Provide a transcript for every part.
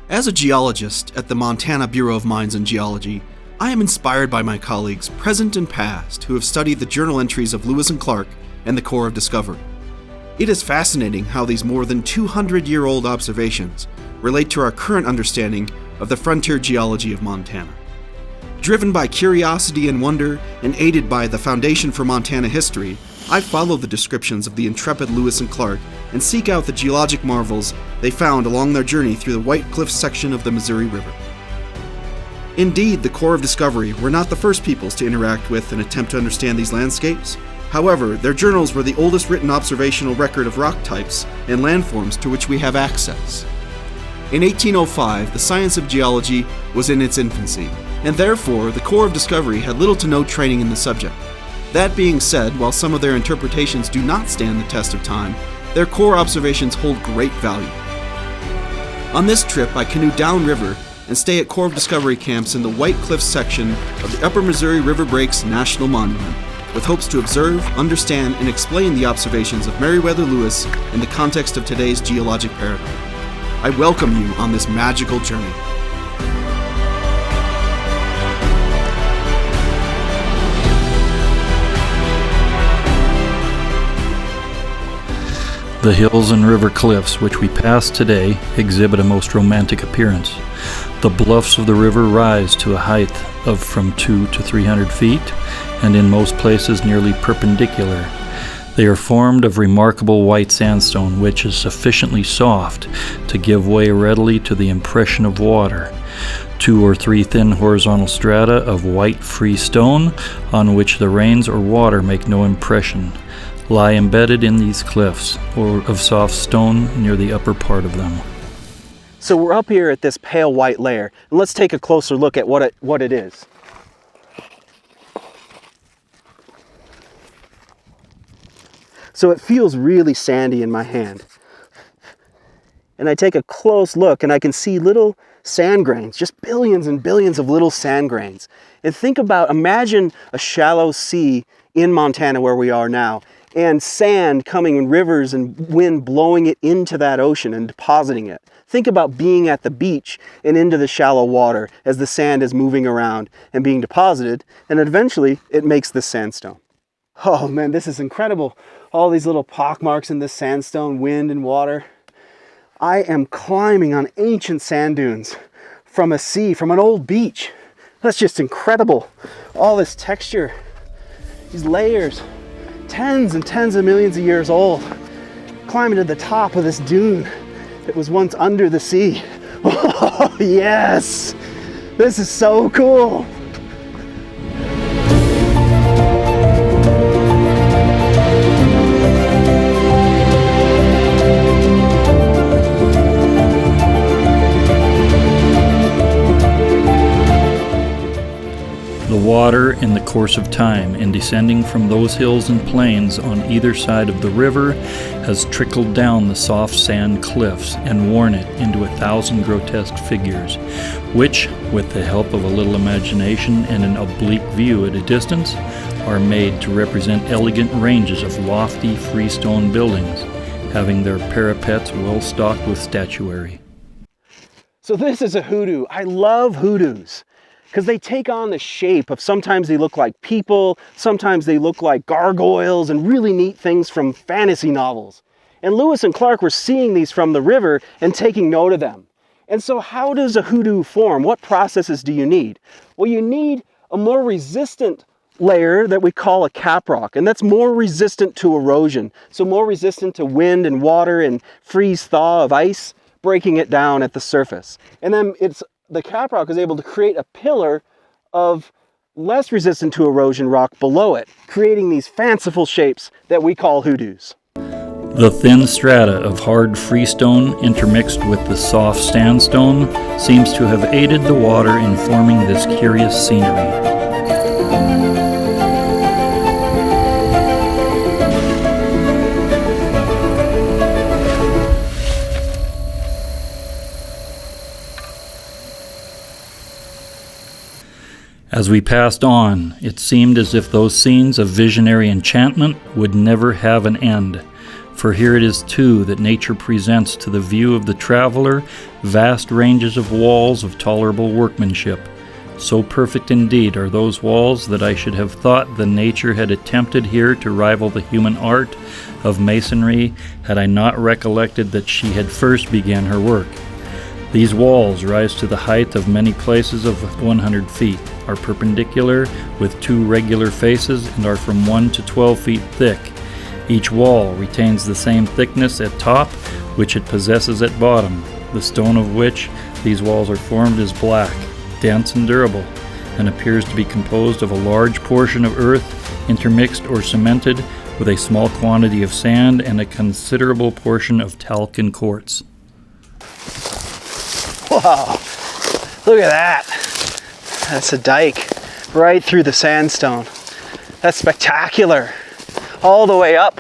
As a geologist at the Montana Bureau of Mines and Geology, I am inspired by my colleagues, present and past, who have studied the journal entries of Lewis and Clark and the Corps of Discovery. It is fascinating how these more than 200-year-old observations relate to our current understanding of the frontier geology of Montana. Driven by curiosity and wonder, and aided by the Foundation for Montana History, I follow the descriptions of the intrepid Lewis and Clark and seek out the geologic marvels they found along their journey through the White Cliffs section of the Missouri River. Indeed, the Corps of Discovery were not the first peoples to interact with and attempt to understand these landscapes. However, their journals were the oldest written observational record of rock types and landforms to which we have access. In 1805, the science of geology was in its infancy, and therefore the Corps of Discovery had little to no training in the subject. That being said, while some of their interpretations do not stand the test of time, their core observations hold great value. On this trip, I canoe downriver and stay at Corps of Discovery camps in the White Cliffs section of the Upper Missouri River Breaks National Monument, with hopes to observe, understand, and explain the observations of Meriwether Lewis in the context of today's geologic paradigm. I welcome you on this magical journey. The hills and river cliffs which we pass today exhibit a most romantic appearance. The bluffs of the river rise to a height of from 200 to 300 feet, and in most places nearly perpendicular. They are formed of remarkable white sandstone, which is sufficiently soft to give way readily to the impression of water. 2 or 3 thin horizontal strata of white free stone, on which the rains or water make no impression, lie embedded in these cliffs, or of soft stone near the upper part of them. So we're up here at this pale white layer, and let's take a closer look at what it is. So it feels really sandy in my hand. And I take a close look and I can see little sand grains, just billions and billions of little sand grains. And imagine a shallow sea in Montana where we are now, and sand coming in rivers and wind blowing it into that ocean and depositing it. Think about being at the beach and into the shallow water as the sand is moving around and being deposited, and eventually it makes the sandstone. Oh man, this is incredible. All these little pockmarks in this sandstone, wind and water. I am climbing on ancient sand dunes from a sea, from an old beach. That's just incredible. All this texture, these layers, tens and tens of millions of years old, climbing to the top of this dune that was once under the sea. Oh yes, this is so cool. The water, in the course of time, in descending from those hills and plains on either side of the river, has trickled down the soft sand cliffs and worn it into 1,000 grotesque figures, which, with the help of a little imagination and an oblique view at a distance, are made to represent elegant ranges of lofty freestone buildings, having their parapets well stocked with statuary. So this is a hoodoo. I love hoodoos, because they take on the shape of, sometimes they look like people, sometimes they look like gargoyles and really neat things from fantasy novels. And Lewis and Clark were seeing these from the river and taking note of them. And so how does a hoodoo form? What processes do you need? Well, you need a more resistant layer that we call a caprock, and that's more resistant to erosion. So more resistant to wind and water and freeze-thaw of ice, breaking it down at the surface. And then the caprock is able to create a pillar of less resistant to erosion rock below it, creating these fanciful shapes that we call hoodoos. The thin strata of hard freestone intermixed with the soft sandstone seems to have aided the water in forming this curious scenery. As we passed on, it seemed as if those scenes of visionary enchantment would never have an end. For here it is too that nature presents to the view of the traveler vast ranges of walls of tolerable workmanship. So perfect indeed are those walls that I should have thought the nature had attempted here to rival the human art of masonry had I not recollected that she had first began her work. These walls rise to the height of many places of 100 feet, are perpendicular with two regular faces, and are from 1 to 12 feet thick. Each wall retains the same thickness at top which it possesses at bottom. The stone of which these walls are formed is black, dense and durable, and appears to be composed of a large portion of earth intermixed or cemented with a small quantity of sand and a considerable portion of talc and quartz. Wow, look at that. That's a dike right through the sandstone. That's spectacular. All the way up.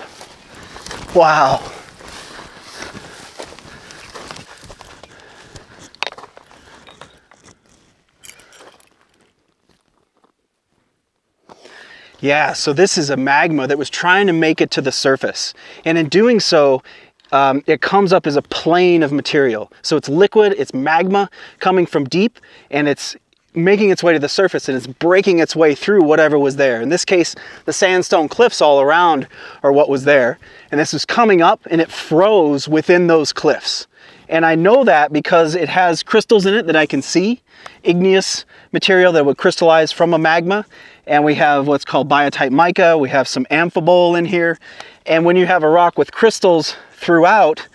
Wow. Yeah, so this is a magma that was trying to make it to the surface. And in doing so, it comes up as a plane of material. So it's liquid, it's magma coming from deep, and it's making its way to the surface, and it's breaking its way through whatever was there. In this case, the sandstone cliffs all around are what was there. And this was coming up, and it froze within those cliffs. And I know that because it has crystals in it that I can see, igneous material that would crystallize from a magma. And we have what's called biotite mica, we have some amphibole in here. And when you have a rock with crystals throughout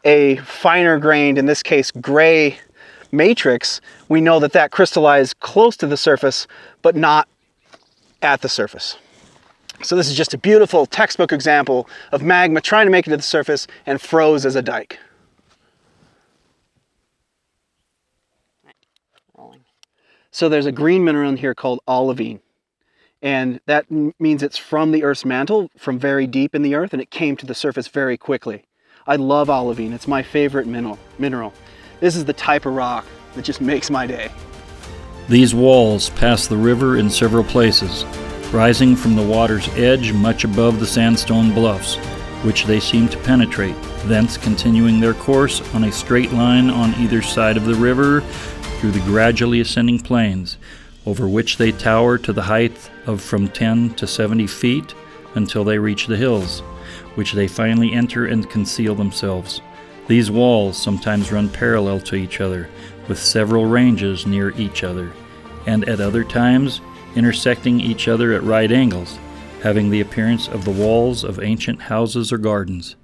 a finer grained, in this case gray matrix, we know that that crystallized close to the surface, but not at the surface. So this is just a beautiful textbook example of magma trying to make it to the surface and froze as a dike. So there's a green mineral in here called olivine. And that means it's from the Earth's mantle, from very deep in the Earth, and it came to the surface very quickly. I love olivine. It's my favorite mineral. This is the type of rock that just makes my day. These walls pass the river in several places, rising from the water's edge much above the sandstone bluffs, which they seem to penetrate, thence continuing their course on a straight line on either side of the river through the gradually ascending plains, over which they tower to the height of from 10 to 70 feet until they reach the hills, which they finally enter and conceal themselves. These walls sometimes run parallel to each other, with several ranges near each other, and at other times intersecting each other at right angles, having the appearance of the walls of ancient houses or gardens.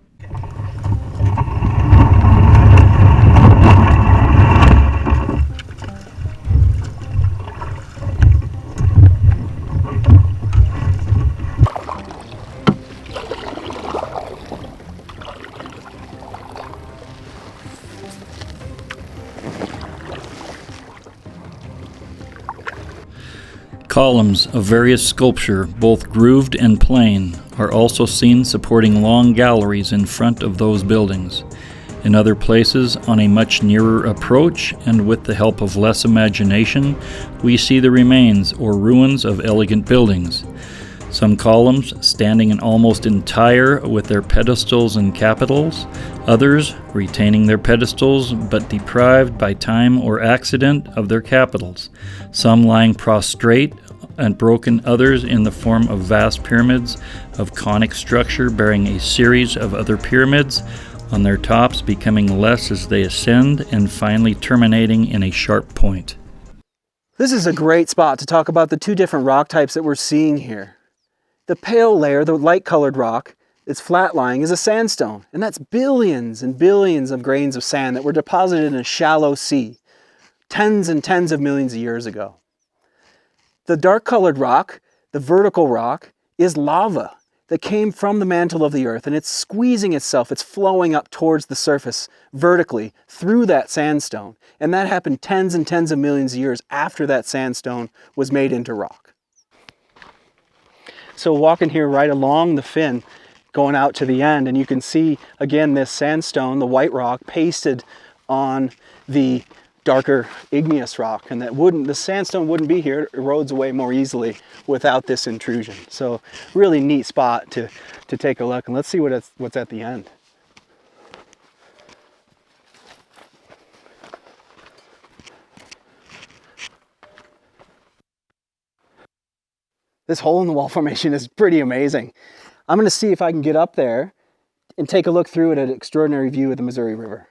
Columns of various sculpture, both grooved and plain, are also seen supporting long galleries in front of those buildings. In other places, on a much nearer approach, and with the help of less imagination, we see the remains or ruins of elegant buildings. Some columns standing in almost entire with their pedestals and capitals, others retaining their pedestals but deprived by time or accident of their capitals, some lying prostrate and broken, others in the form of vast pyramids of conic structure bearing a series of other pyramids on their tops, becoming less as they ascend and finally terminating in a sharp point. This is a great spot to talk about the two different rock types that we're seeing here. The pale layer, the light-colored rock, it's flat-lying, is a sandstone, and that's billions and billions of grains of sand that were deposited in a shallow sea tens and tens of millions of years ago. The dark-colored rock, the vertical rock, is lava that came from the mantle of the earth, and it's squeezing itself, it's flowing up towards the surface vertically through that sandstone, and that happened tens and tens of millions of years after that sandstone was made into rock. So walking here right along the fin, going out to the end, and you can see again this sandstone, the white rock, pasted on the darker igneous rock, and the sandstone wouldn't be here. It erodes away more easily without this intrusion. So really neat spot to take a look, and let's see what's at the end. This hole in the wall formation is pretty amazing. I'm gonna see if I can get up there and take a look through at an extraordinary view of the Missouri River.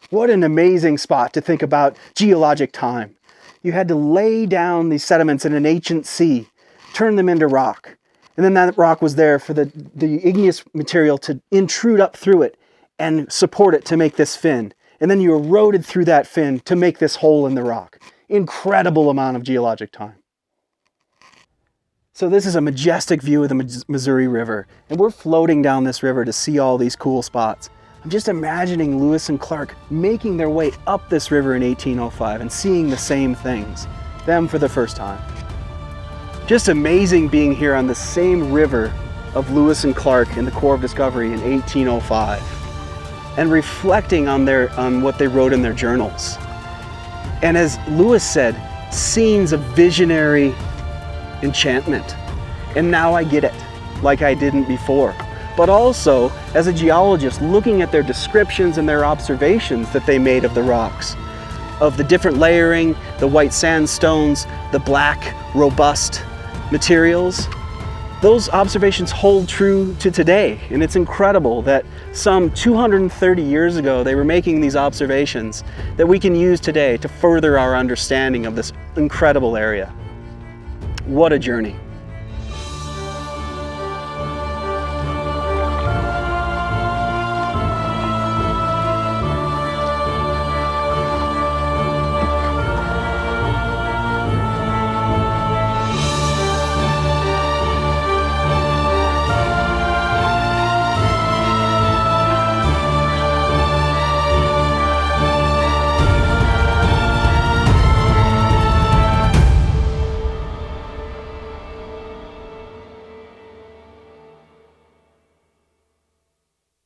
What an amazing spot to think about geologic time. You had to lay down these sediments in an ancient sea, turn them into rock, and then that rock was there for the igneous material to intrude up through it and support it to make this fin. And then you eroded through that fin to make this hole in the rock. Incredible amount of geologic time. So this is a majestic view of the Missouri River, and we're floating down this river to see all these cool spots. I'm just imagining Lewis and Clark making their way up this river in 1805 and seeing the same things, them for the first time. Just amazing being here on the same river of Lewis and Clark in the Corps of Discovery in 1805 and reflecting on what they wrote in their journals. And as Lewis said, scenes of visionary enchantment. And now I get it, like I didn't before. But also, as a geologist, looking at their descriptions and their observations that they made of the rocks, of the different layering, the white sandstones, the black, robust materials, those observations hold true to today. And it's incredible that some 230 years ago, they were making these observations that we can use today to further our understanding of this incredible area. What a journey.